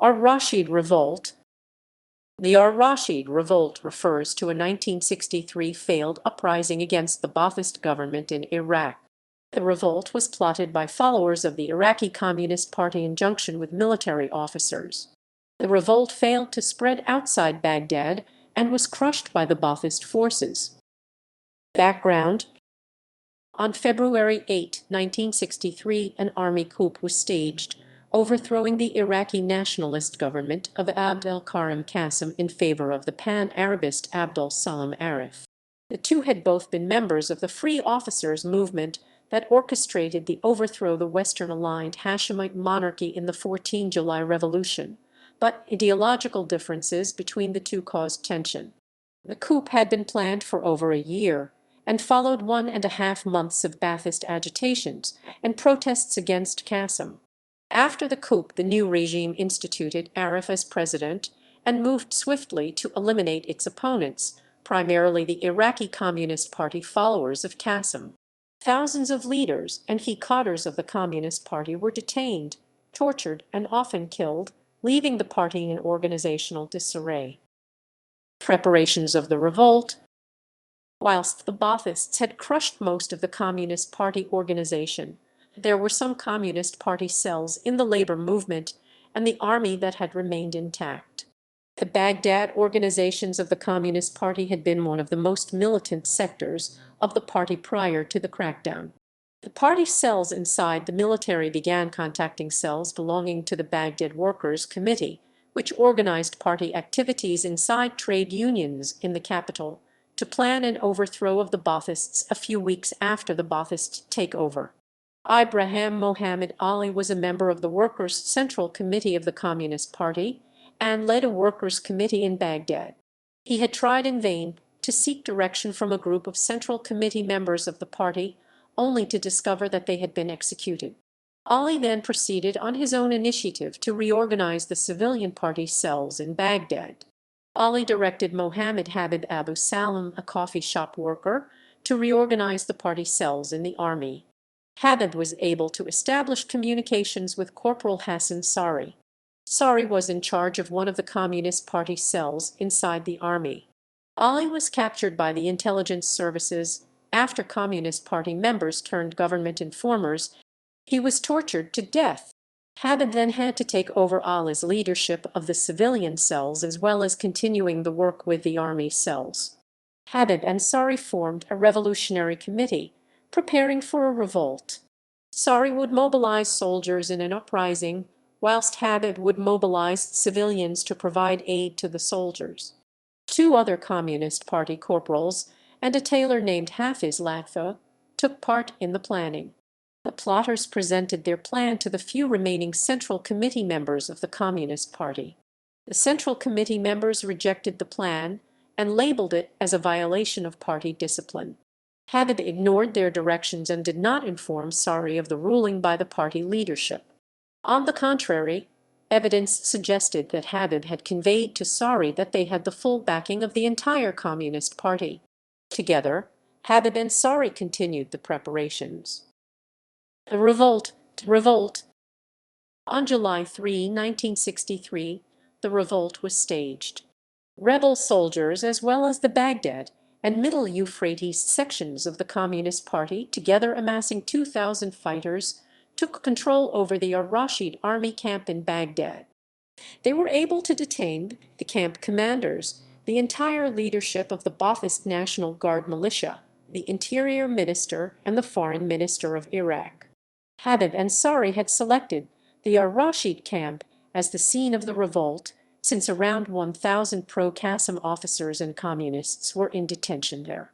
Ar-Rashid revolt. The Ar-Rashid revolt refers to a 1963 failed uprising against the Baathist government in Iraq. The revolt was plotted by followers of the Iraqi Communist Party in junction with military officers. The revolt failed to spread outside Baghdad and was crushed by the Baathist forces. Background: on February 8, 1963, an army coup was staged, overthrowing the Iraqi nationalist government of Abd el-Karim Qasim in favor of the pan-Arabist Abdul Salam Arif. The two had both been members of the Free Officers movement that orchestrated the overthrow of the Western-aligned Hashemite monarchy in the 14 July Revolution, but ideological differences between the two caused tension. The coup had been planned for over a year, and followed 1.5 months of Baathist agitations and protests against Qasim. After the coup, the new regime instituted Arif as president and moved swiftly to eliminate its opponents, primarily the Iraqi Communist Party followers of Qasim. Thousands of leaders and key cadres of the Communist Party were detained, tortured, and often killed, leaving the party in organizational disarray. Preparations of the revolt. Whilst the Baathists had crushed most of the Communist Party organization, there were some Communist Party cells in the labor movement and the army that had remained intact. The Baghdad organizations of the Communist Party had been one of the most militant sectors of the party prior to the crackdown. The party cells inside the military began contacting cells belonging to the Baghdad Workers' Committee, which organized party activities inside trade unions in the capital, to plan an overthrow of the Baathists a few weeks after the Baathist takeover. Ibrahim Mohammed Ali was a member of the Workers' Central Committee of the Communist Party and led a workers' committee in Baghdad. He had tried in vain to seek direction from a group of Central Committee members of the party, only to discover that they had been executed. Ali then proceeded on his own initiative to reorganize the civilian party cells in Baghdad. Ali directed Mohammed Habib Abu Salam, a coffee shop worker, to reorganize the party cells in the army. Habib was able to establish communications with Corporal Hassan Sari. Sari was in charge of one of the Communist Party cells inside the army. Ali was captured by the intelligence services after Communist Party members turned government informers. He was tortured to death. Habib then had to take over Ali's leadership of the civilian cells as well as continuing the work with the army cells. Habib and Sari formed a revolutionary committee, preparing for a revolt. Sari would mobilize soldiers in an uprising, whilst Habib would mobilize civilians to provide aid to the soldiers. Two other Communist Party corporals and a tailor named Hafiz Latfa took part in the planning. The plotters presented their plan to the few remaining Central Committee members of the Communist Party. The Central Committee members rejected the plan and labeled it as a violation of party discipline. Habib ignored their directions and did not inform Sari of the ruling by the party leadership. On the contrary, evidence suggested that Habib had conveyed to Sari that they had the full backing of the entire Communist Party. Together, Habib and Sari continued the preparations. The revolt. On July 3, 1963, the revolt was staged. Rebel soldiers, as well as the Baghdad and Middle Euphrates sections of the Communist Party, together amassing 2,000 fighters, took control over the Ar-Rashid army camp in Baghdad. They were able to detain the camp commanders, the entire leadership of the Baathist National Guard militia, the Interior Minister, and the Foreign Minister of Iraq. Habib and Sari had selected the Ar-Rashid camp as the scene of the revolt, since around 1,000 pro-Qasim officers and communists were in detention there.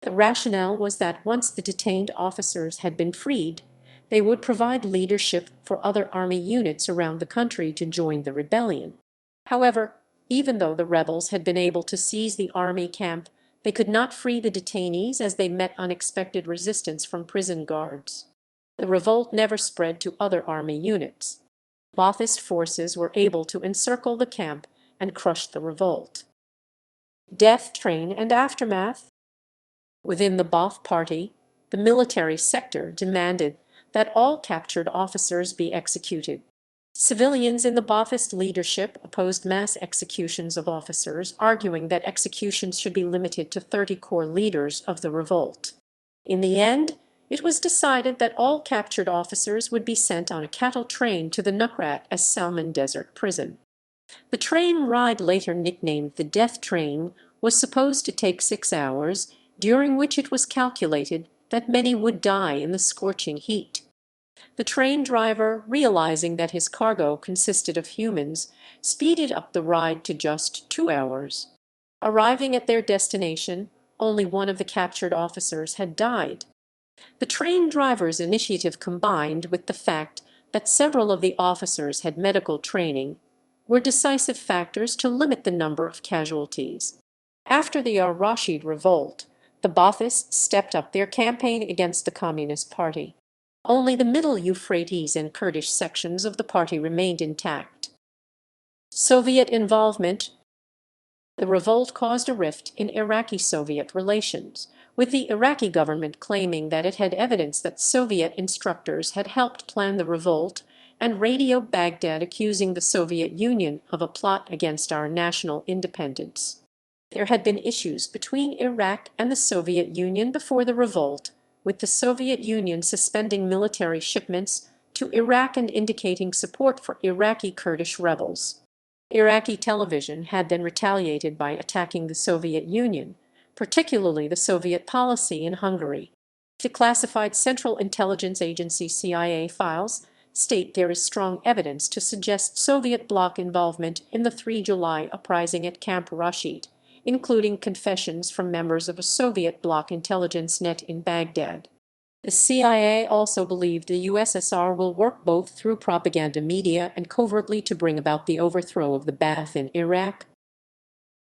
The rationale was that once the detained officers had been freed, they would provide leadership for other army units around the country to join the rebellion. However, even though the rebels had been able to seize the army camp, they could not free the detainees as they met unexpected resistance from prison guards. The revolt never spread to other army units. Baathist forces were able to encircle the camp and crush the revolt. Death train and aftermath. Within the Baath Party, the military sector demanded that all captured officers be executed. Civilians in the Baathist leadership opposed mass executions of officers, arguing that executions should be limited to 30 core leaders of the revolt. In the end, it was decided that all captured officers would be sent on a cattle train to the Nukrat as Salman Desert prison. The train ride, later nicknamed the Death Train, was supposed to take 6 hours, during which it was calculated that many would die in the scorching heat. The train driver, realizing that his cargo consisted of humans, speeded up the ride to just 2 hours. Arriving at their destination, only one of the captured officers had died. The train driver's initiative, combined with the fact that several of the officers had medical training, were decisive factors to limit the number of casualties. After the Ar-Rashid revolt, the Baathists stepped up their campaign against the Communist Party. Only the Middle Euphrates and Kurdish sections of the party remained intact. Soviet involvement. The revolt caused a rift in Iraqi-Soviet relations, with the Iraqi government claiming that it had evidence that Soviet instructors had helped plan the revolt, and Radio Baghdad accusing the Soviet Union of a plot against our national independence. There had been issues between Iraq and the Soviet Union before the revolt, with the Soviet Union suspending military shipments to Iraq and indicating support for Iraqi Kurdish rebels. Iraqi television had then retaliated by attacking the Soviet Union, particularly the Soviet policy in Hungary. The classified Central Intelligence Agency CIA files state there is strong evidence to suggest Soviet bloc involvement in the 3 July uprising at Camp Ar-Rashid, including confessions from members of a Soviet bloc intelligence net in Baghdad. The CIA also believed the USSR will work both through propaganda media and covertly to bring about the overthrow of the Ba'ath in Iraq.